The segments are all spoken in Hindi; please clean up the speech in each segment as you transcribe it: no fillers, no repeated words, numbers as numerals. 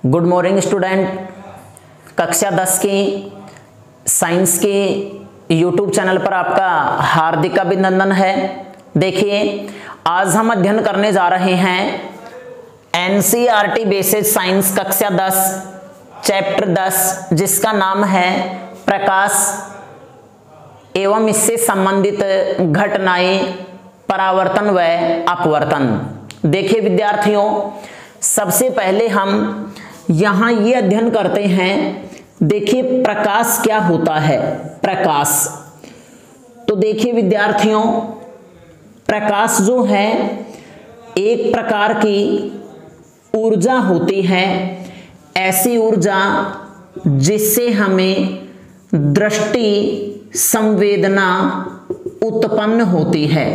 Good morning student. कक्षा 10 की साइंस के यूट्यूब चैनल पर आपका हार्दिक अभिनंदन है। देखिए, आज हम अध्ययन करने जा रहे हैं एनसीईआरटी बेसिक साइंस कक्षा 10 चैप्टर 10, जिसका नाम है प्रकाश एवं इससे संबंधित घटनाएं, परावर्तन व अपवर्तन। देखिए विद्यार्थियों, सबसे पहले हम यहां ये अध्ययन करते हैं। देखिए प्रकाश क्या होता है। प्रकाश, तो देखिए विद्यार्थियों, प्रकाश जो है एक प्रकार की ऊर्जा होती है, ऐसी ऊर्जा जिससे हमें दृष्टि संवेदना उत्पन्न होती है।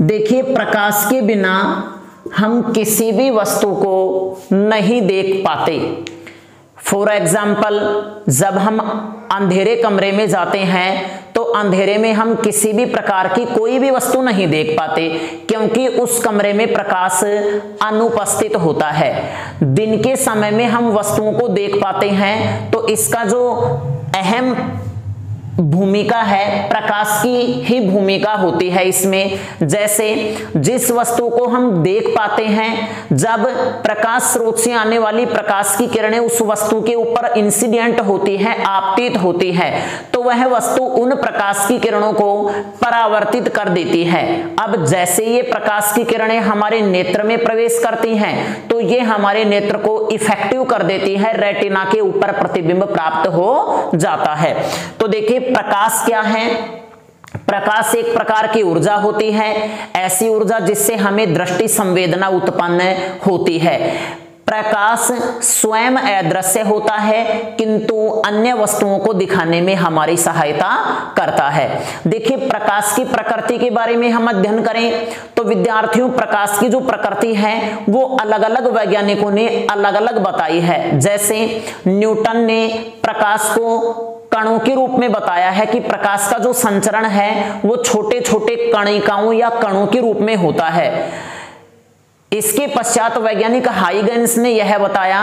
देखिए प्रकाश के बिना हम किसी भी वस्तु को नहीं देख पाते। फॉर एग्जाम्पल, जब हम अंधेरे कमरे में जाते हैं तो अंधेरे में हम किसी भी प्रकार की कोई भी वस्तु नहीं देख पाते, क्योंकि उस कमरे में प्रकाश अनुपस्थित होता है। दिन के समय में हम वस्तुओं को देख पाते हैं, तो इसका जो अहम भूमिका है, प्रकाश की ही भूमिका होती है इसमें। जैसे जिस वस्तु को हम देख पाते हैं, जब प्रकाश स्रोत से आने वाली प्रकाश की किरणें उस वस्तु के ऊपर इंसिडेंट होती है, आपतित होती है, तो वह वस्तु उन प्रकाश की किरणों को परावर्तित कर देती है। अब जैसे ये प्रकाश की किरणें हमारे नेत्र में प्रवेश करती हैं, तो ये हमारे नेत्र को इफेक्टिव कर देती है, रेटिना के ऊपर प्रतिबिंब प्राप्त हो जाता है। तो देखिए प्रकाश क्या है। प्रकाश एक प्रकार की ऊर्जा होती है, ऐसी ऊर्जा जिससे हमें दृष्टि संवेदना उत्पन्न होती है। प्रकाश स्वयं अदृश्य होता है, किंतु अन्य वस्तुओं को दिखाने में हमारी सहायता करता है। देखिए प्रकाश की प्रकृति के बारे में हम अध्ययन करें तो विद्यार्थियों, प्रकाश की जो प्रकृति है वो अलग अलग वैज्ञानिकों ने अलग अलग बताई है। जैसे न्यूटन ने प्रकाश को कणों के रूप में बताया है कि प्रकाश का जो संचरण है वो छोटे छोटे कणिकाओं या कणों के रूप में होता है। इसके पश्चात वैज्ञानिक हाइगेंस ने यह बताया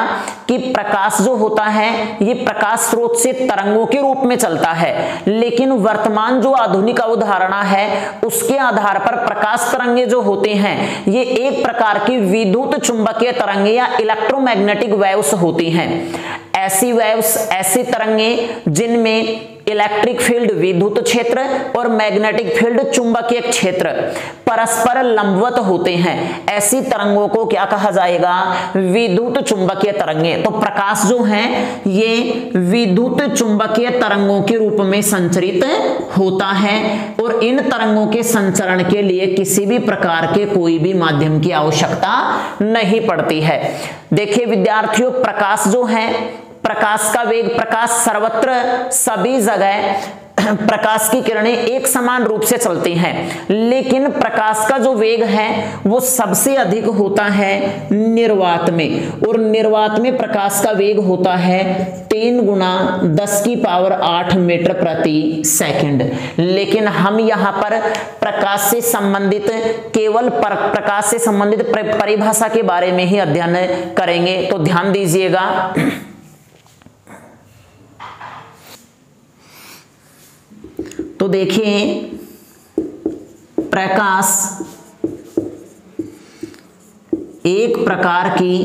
कि प्रकाश जो होता है ये प्रकाश स्रोत से तरंगों के रूप में चलता है, लेकिन वर्तमान जो आधुनिक अवधारणा है उसके आधार पर प्रकाश तरंगे जो होते हैं ये एक प्रकार की विद्युत चुंबकीय तरंगे या इलेक्ट्रोमैग्नेटिक वेव्स होती हैं। ऐसी वेव्स, ऐसी तरंगे जिनमें इलेक्ट्रिक फील्ड विद्युत क्षेत्र और मैग्नेटिक फील्ड चुंबकीय क्षेत्र परस्पर लंबवत होते हैं, ऐसी तरंगों को क्या कहा जाएगा? विद्युत चुंबकीय तरंगे। तो प्रकाश जो है ये विद्युत चुंबकीय तरंगों के रूप में संचरित होता है, और इन तरंगों के संचरण के लिए किसी भी प्रकार के कोई भी माध्यम की आवश्यकता नहीं पड़ती है। देखिए विद्यार्थियों, प्रकाश जो है, प्रकाश का वेग, प्रकाश सर्वत्र सभी जगह प्रकाश की किरणें एक समान रूप से चलती हैं, लेकिन प्रकाश का जो वेग है वो सबसे अधिक होता है निर्वात में, और निर्वात में प्रकाश का वेग होता है 3 × 10⁸ मीटर प्रति सेकंड। लेकिन हम यहाँ पर प्रकाश से संबंधित केवल प्रकाश से संबंधित परिभाषा के बारे में ही अध्ययन करेंगे, तो ध्यान दीजिएगा। तो देखिए प्रकाश एक प्रकार की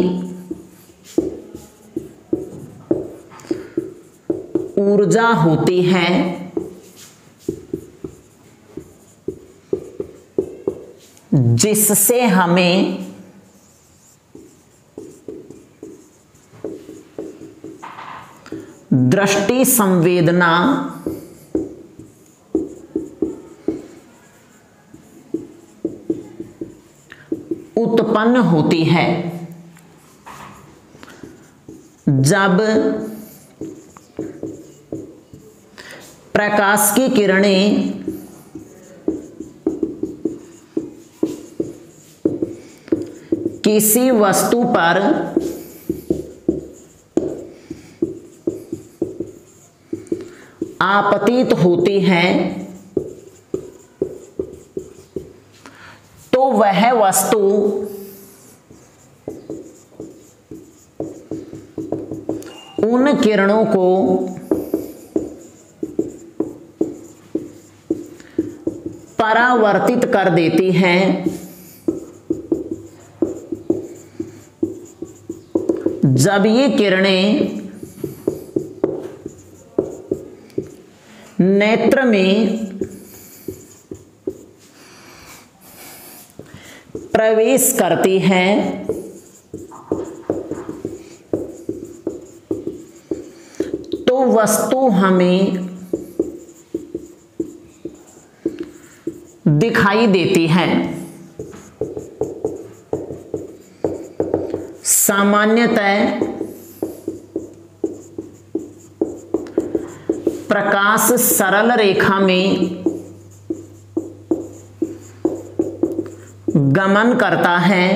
ऊर्जा होती है जिससे हमें दृष्टि संवेदना उत्पन्न होती है। जब प्रकाश की किरणें किसी वस्तु पर आपतित होती हैं तो वह वस्तु उन किरणों को परावर्तित कर देती हैं जब ये किरणें नेत्र में प्रवेश करती हैं तो वस्तु हमें दिखाई देती है। सामान्यतः प्रकाश सरल रेखा में गमन करता है,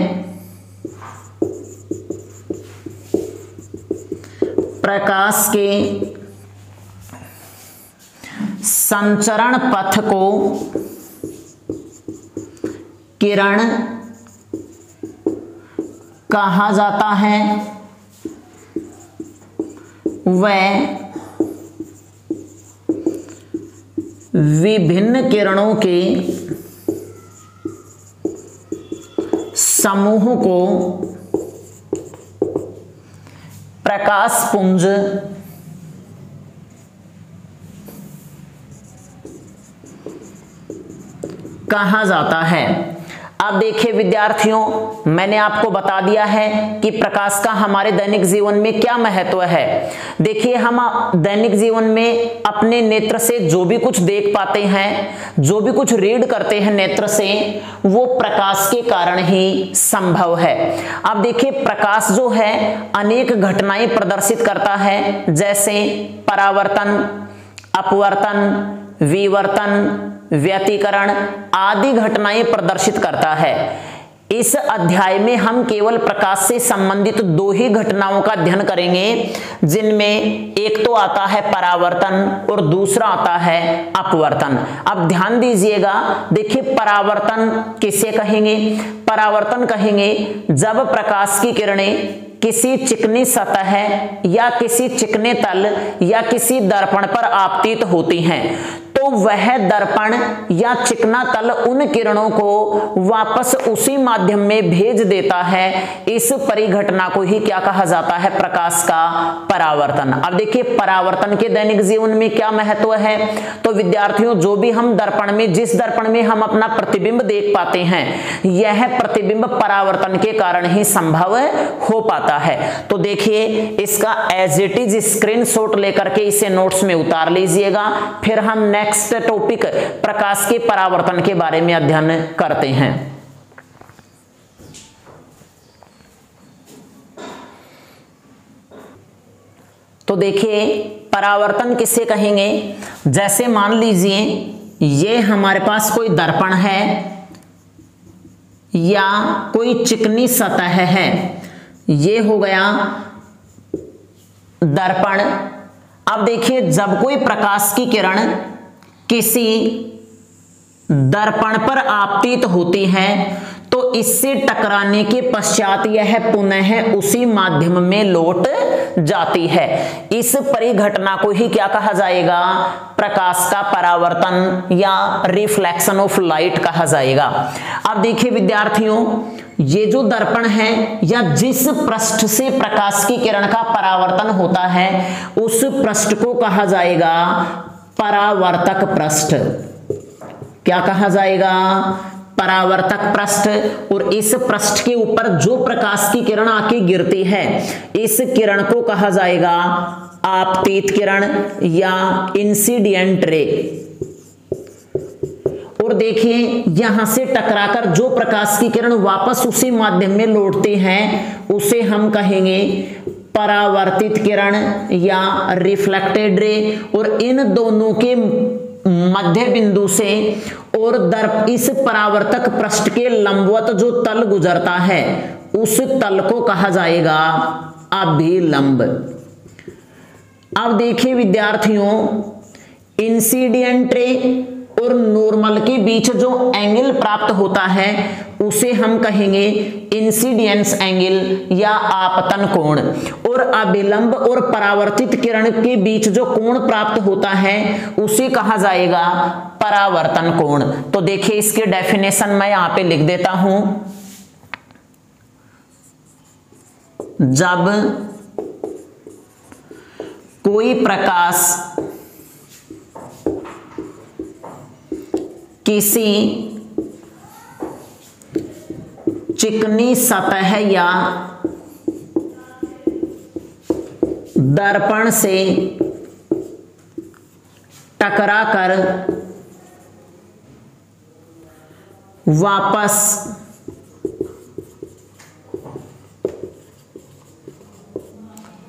प्रकाश के संचरण पथ को किरण कहा जाता है। वह विभिन्न किरणों के समूह को प्रकाश पुंज कहा जाता है। अब देखिए विद्यार्थियों, मैंने आपको बता दिया है कि प्रकाश का हमारे दैनिक जीवन में क्या महत्व है। देखिए, हम दैनिक जीवन में अपने नेत्र से जो भी कुछ देख पाते हैं, जो भी कुछ रीड करते हैं नेत्र से, वो प्रकाश के कारण ही संभव है। अब देखिए, प्रकाश जो है अनेक घटनाएं प्रदर्शित करता है, जैसे परावर्तन, अपवर्तन, विवर्तन, व्यतिकरण आदि घटनाएं प्रदर्शित करता है। इस अध्याय में हम केवल प्रकाश से संबंधित दो ही घटनाओं का अध्ययन करेंगे, जिनमें एक तो आता है परावर्तन और दूसरा आता है अपवर्तन। अब ध्यान दीजिएगा, देखिए परावर्तन किसे कहेंगे? परावर्तन कहेंगे जब प्रकाश की किरणें किसी चिकनी सतह या किसी चिकने तल या किसी दर्पण पर आपतित होती हैं, तो वह दर्पण या चिकना तल उन किरणों को वापस उसी माध्यम में भेज देता है। इस परिघटना को ही क्या कहा जाता है? प्रकाश का परावर्तन। अब देखिए, परावर्तन के दैनिक जीवन में क्या महत्व है? तो विद्यार्थियों, जो भी हम दर्पण में, जिस दर्पण में हम अपना प्रतिबिंब देख पाते हैं, यह प्रतिबिंब परावर्तन के कारण ही संभव हो पाता है। तो देखिए, इसका एज इट इज स्क्रीनशॉट लेकर के इसे नोट्स में उतार लीजिएगा। फिर हम नेक्स्ट टॉपिक प्रकाश के परावर्तन के बारे में अध्ययन करते हैं। तो देखिए, परावर्तन किसे कहेंगे? जैसे मान लीजिए ये हमारे पास कोई दर्पण है या कोई चिकनी सतह है, ये हो गया दर्पण। अब देखिए, जब कोई प्रकाश की किरण किसी दर्पण पर आपतित होती है, तो इससे टकराने के पश्चात यह पुनः उसी माध्यम में लौट जाती है। इस परिघटना को ही क्या कहा जाएगा? प्रकाश का परावर्तन या रिफ्लेक्शन ऑफ लाइट कहा जाएगा। अब देखिए विद्यार्थियों, ये जो दर्पण है या जिस पृष्ठ से प्रकाश की किरण का परावर्तन होता है, उस पृष्ठ को कहा जाएगा परावर्तक पृष्ठ। क्या कहा जाएगा? परावर्तक पृष्ठ। और इस पृष्ठ के ऊपर जो प्रकाश की किरण आके गिरती है, इस किरण को कहा जाएगा आपतित किरण या इंसिडेंट रे। और देखिए, यहां से टकराकर जो प्रकाश की किरण वापस उसी माध्यम में लौटती हैं, उसे हम कहेंगे परावर्तित किरण या रिफ्लेक्टेड रे। और इन दोनों के मध्य बिंदु से और इस परावर्तक पृष्ठ के लंबवत जो तल गुजरता है, उस तल को कहा जाएगा अभिलंब। अब देखिए विद्यार्थियों, इंसिडेंट रे और नॉर्मल के बीच जो एंगल प्राप्त होता है उसे हम कहेंगे इंसिडेंस एंगल या आपतन कोण। और अभिलंब और परावर्तित किरण के बीच जो कोण प्राप्त होता है उसे कहा जाएगा परावर्तन कोण। तो देखिए इसके डेफिनेशन मैं यहां पे लिख देता हूं। जब कोई प्रकाश किसी चिकनी सतह या दर्पण से टकराकर वापस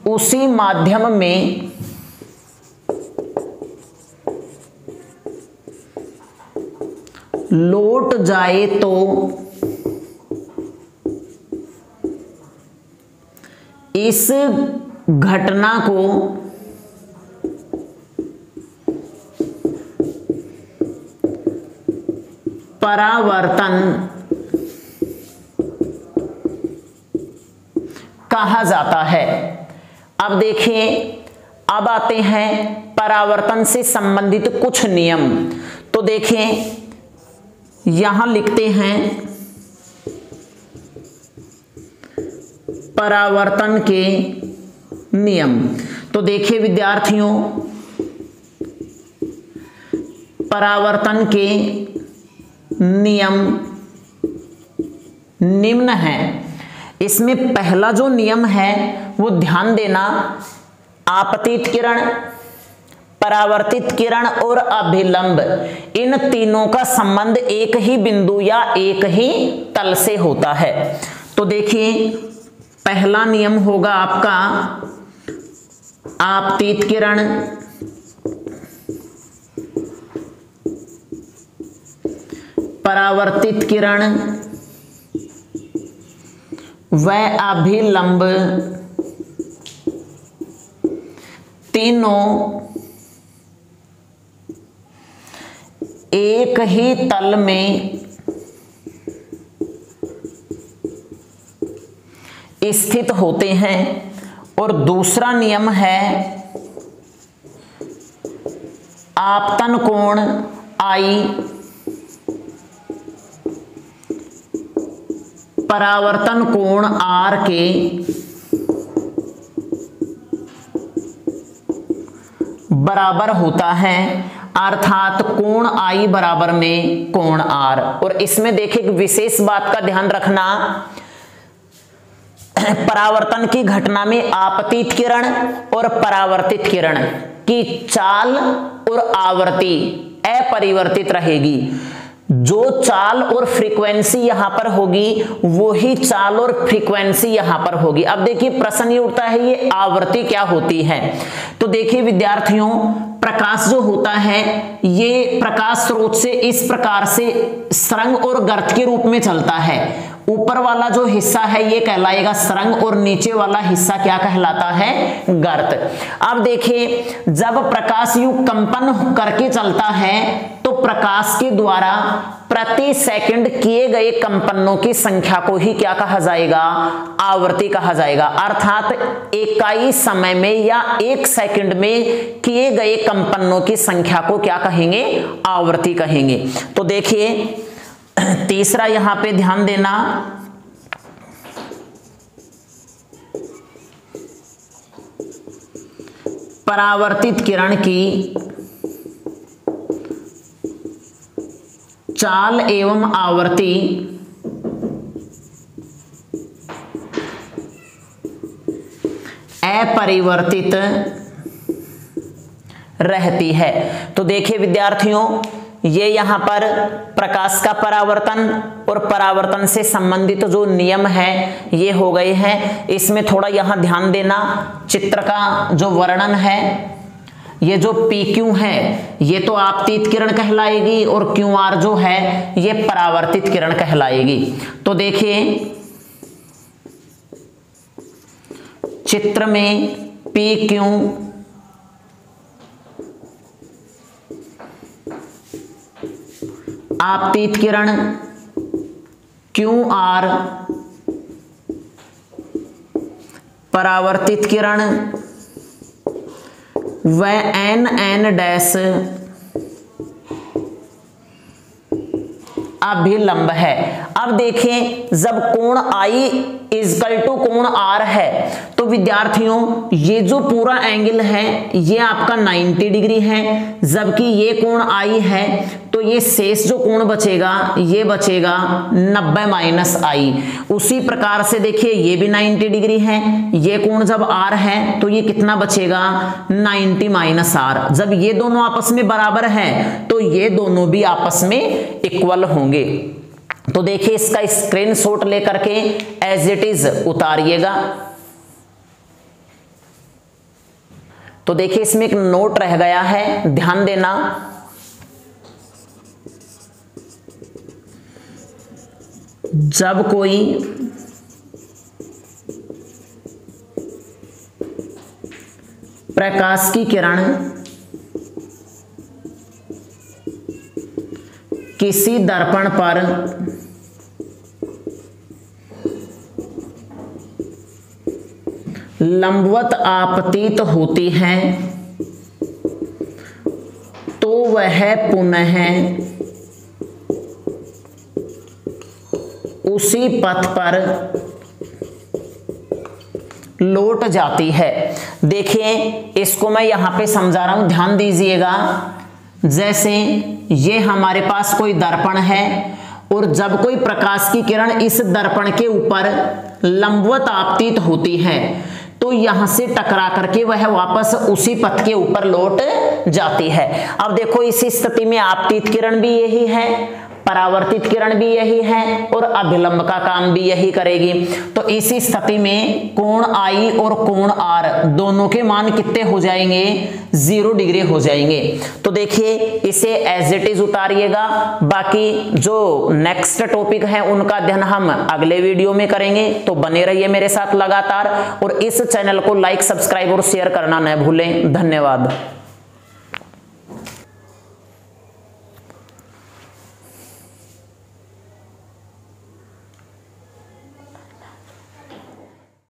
उसी माध्यम में लौट जाए तो इस घटना को परावर्तन कहा जाता है। अब देखिए, अब आते हैं परावर्तन से संबंधित कुछ नियम। तो देखिए यहां लिखते हैं परावर्तन के नियम। तो देखिए विद्यार्थियों, परावर्तन के नियम निम्न हैं। इसमें पहला जो नियम है वो ध्यान देना, आपतित किरण, परावर्तित किरण और अभिलंब, इन तीनों का संबंध एक ही बिंदु या एक ही तल से होता है। तो देखिए पहला नियम होगा आपका आपतित किरण, परावर्तित किरण व अभिलंब तीनों एक ही तल में स्थित होते हैं। और दूसरा नियम है आपतन कोण आई, परावर्तन कोण आर के बराबर होता है, अर्थात कोण आई बराबर में कोण आर। और इसमें देखिए विशेष बात का ध्यान रखना, परावर्तन की घटना में आपतित किरण और परावर्तित किरण की चाल और आवृत्ति अपरिवर्तित रहेगी। जो चाल और फ्रीक्वेंसी यहां पर होगी वही चाल और फ्रीक्वेंसी यहां पर होगी। अब देखिए प्रश्न ये उठता है ये आवृत्ति क्या होती है। तो देखिए विद्यार्थियों, प्रकाश जो होता है ये प्रकाश स्रोत से इस प्रकार से सुरंग और गर्त के रूप में चलता है। ऊपर वाला जो हिस्सा है ये कहलाएगा सुरंग और नीचे वाला हिस्सा क्या कहलाता है, गर्त। अब देखिए जब प्रकाश यूं कंपन करके चलता है तो प्रकाश के द्वारा प्रति सेकंड किए गए कंपनों की संख्या को ही क्या कहा जाएगा, आवृत्ति कहा जाएगा। अर्थात इकाई समय में या एक सेकंड में किए गए कंपनों की संख्या को क्या कहेंगे, आवृत्ति कहेंगे। तो देखिए तीसरा यहां पे ध्यान देना, परावर्तित किरण की चाल एवं आवृत्ति अपरिवर्तित रहती है। तो देखिए विद्यार्थियों, ये यहां पर प्रकाश का परावर्तन और परावर्तन से संबंधित जो नियम है ये हो गए हैं। इसमें थोड़ा यहां ध्यान देना, चित्र का जो वर्णन है, ये जो PQ है ये तो आपतित किरण कहलाएगी और QR जो है ये परावर्तित किरण कहलाएगी। तो देखिए चित्र में PQ आपतित किरण QR, परावर्तित किरण व NN डैश अभिलंब है। अब देखें, जब कोण I इजकल टू कोण R है तो विद्यार्थियों ये जो पूरा एंगल है ये आपका 90 डिग्री है, जबकि ये कोण I है तो ये शेष जो कोण बचेगा ये बचेगा 90 माइनस I। उसी प्रकार से देखिए ये भी 90 डिग्री है, ये कोण जब R है तो ये कितना बचेगा 90 माइनस R। जब ये दोनों आपस में बराबर हैं तो ये दोनों भी आपस में इक्वल होंगे। तो देखिए इसका स्क्रीनशॉट लेकर के एज इट इज उतारिएगा। तो देखिए इसमें एक नोट रह गया है, ध्यान देना। जब कोई प्रकाश की किरण किसी दर्पण पर लंबवत आपतित होती है तो वह पुनः उसी पथ पर लौट जाती है। देखिए इसको मैं यहां पे समझा रहा हूं, ध्यान दीजिएगा। जैसे ये हमारे पास कोई दर्पण है और जब कोई प्रकाश की किरण इस दर्पण के ऊपर लंबवत आपतित होती है तो यहां से टकरा करके वह वापस उसी पथ के ऊपर लौट जाती है। अब देखो इस स्थिति में आपतित किरण भी यही है, परावर्तित किरण भी यही है और अभिलंब का काम भी यही करेगी। तो इसी स्थिति में कोण I और कोण R दोनों के मान कितने हो जाएंगे, 0 डिग्री हो जाएंगे। तो देखिए इसे एज इट इज उतारिएगा। बाकी जो नेक्स्ट टॉपिक है उनका अध्ययन हम अगले वीडियो में करेंगे, तो बने रहिए मेरे साथ लगातार और इस चैनल को लाइक, सब्सक्राइब और शेयर करना न भूलें। धन्यवाद।